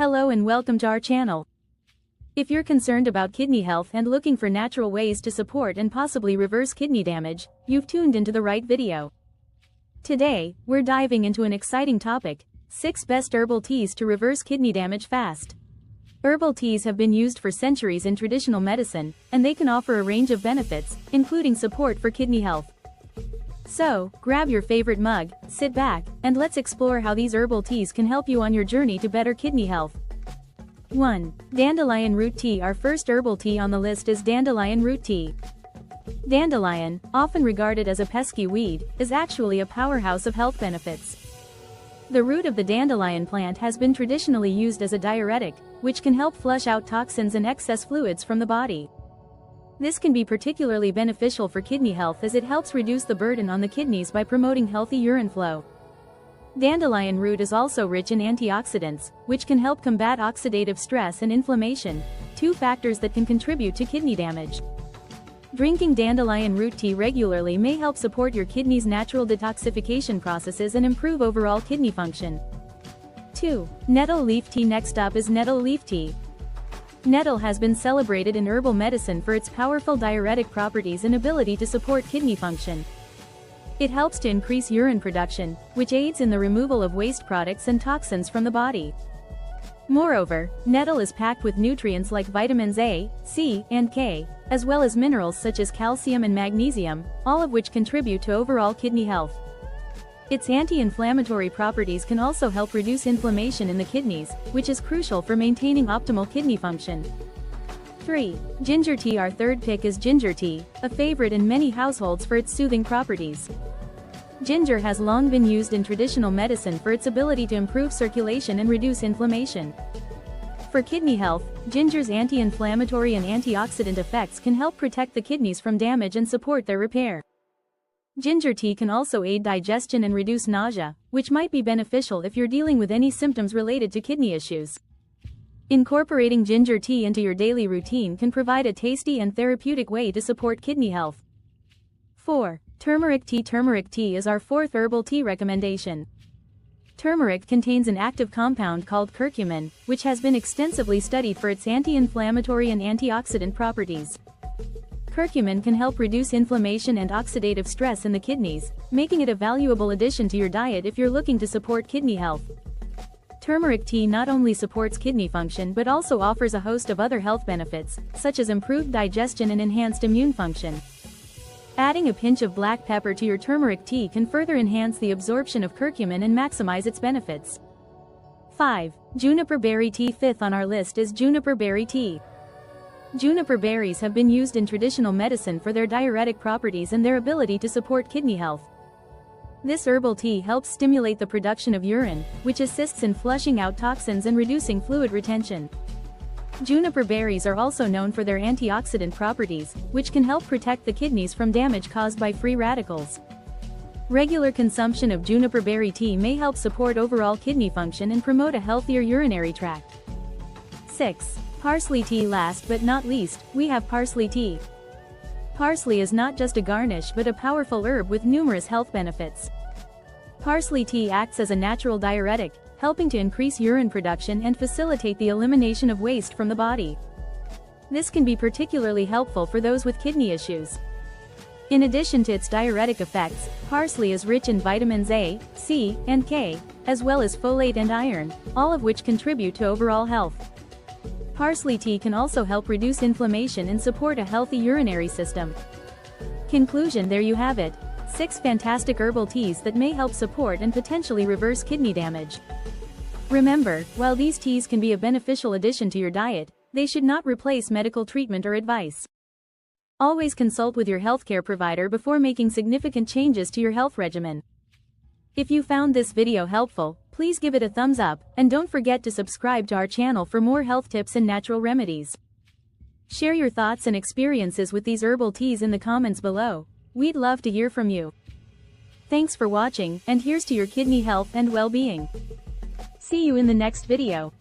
Hello and welcome to our channel. If you're concerned about kidney health and looking for natural ways to support and possibly reverse kidney damage, you've tuned into the right video. Today, we're diving into an exciting topic: 6 best herbal teas to reverse kidney damage fast. Herbal teas have been used for centuries in traditional medicine, and they can offer a range of benefits, including support for kidney health. So, grab your favorite mug, sit back, and let's explore how these herbal teas can help you on your journey to better kidney health. 1. Dandelion Root Tea. Our first herbal tea on the list is Dandelion Root Tea. Dandelion, often regarded as a pesky weed, is actually a powerhouse of health benefits. The root of the dandelion plant has been traditionally used as a diuretic, which can help flush out toxins and excess fluids from the body. This can be particularly beneficial for kidney health as it helps reduce the burden on the kidneys by promoting healthy urine flow. Dandelion root is also rich in antioxidants, which can help combat oxidative stress and inflammation, 2 factors that can contribute to kidney damage. Drinking dandelion root tea regularly may help support your kidney's natural detoxification processes and improve overall kidney function. 2. Nettle Leaf Tea. Next up is Nettle Leaf Tea. Nettle has been celebrated in herbal medicine for its powerful diuretic properties and ability to support kidney function. It helps to increase urine production, which aids in the removal of waste products and toxins from the body. Moreover, nettle is packed with nutrients like vitamins A, C, and K, as well as minerals such as calcium and magnesium, all of which contribute to overall kidney health. Its anti-inflammatory properties can also help reduce inflammation in the kidneys, which is crucial for maintaining optimal kidney function. 3. Ginger tea. Our third pick is ginger tea, a favorite in many households for its soothing properties. Ginger has long been used in traditional medicine for its ability to improve circulation and reduce inflammation. For kidney health, ginger's anti-inflammatory and antioxidant effects can help protect the kidneys from damage and support their repair. Ginger tea can also aid digestion and reduce nausea, which might be beneficial if you're dealing with any symptoms related to kidney issues. Incorporating ginger tea into your daily routine can provide a tasty and therapeutic way to support kidney health. 4. Turmeric tea. Turmeric tea is our fourth herbal tea recommendation. Turmeric contains an active compound called curcumin, which has been extensively studied for its anti-inflammatory and antioxidant properties. Curcumin can help reduce inflammation and oxidative stress in the kidneys, making it a valuable addition to your diet if you're looking to support kidney health. Turmeric tea not only supports kidney function but also offers a host of other health benefits, such as improved digestion and enhanced immune function. Adding a pinch of black pepper to your turmeric tea can further enhance the absorption of curcumin and maximize its benefits. 5. Juniper Berry Tea. Fifth on our list is Juniper Berry Tea. Juniper berries have been used in traditional medicine for their diuretic properties and their ability to support kidney health. This herbal tea helps stimulate the production of urine, which assists in flushing out toxins and reducing fluid retention. Juniper berries are also known for their antioxidant properties, which can help protect the kidneys from damage caused by free radicals. Regular consumption of juniper berry tea may help support overall kidney function and promote a healthier urinary tract. 6. Parsley tea. Last but not least, we have parsley tea. Parsley is not just a garnish but a powerful herb with numerous health benefits. Parsley tea acts as a natural diuretic, helping to increase urine production and facilitate the elimination of waste from the body. This can be particularly helpful for those with kidney issues. In addition to its diuretic effects, parsley is rich in vitamins A, C, and K, as well as folate and iron, all of which contribute to overall health. Parsley tea can also help reduce inflammation and support a healthy urinary system. Conclusion: there you have it. 6 fantastic herbal teas that may help support and potentially reverse kidney damage. Remember, while these teas can be a beneficial addition to your diet, they should not replace medical treatment or advice. Always consult with your healthcare provider before making significant changes to your health regimen. If you found this video helpful, please give it a thumbs up, and don't forget to subscribe to our channel for more health tips and natural remedies. Share your thoughts and experiences with these herbal teas in the comments below. We'd love to hear from you. Thanks for watching, and here's to your kidney health and well-being. See you in the next video.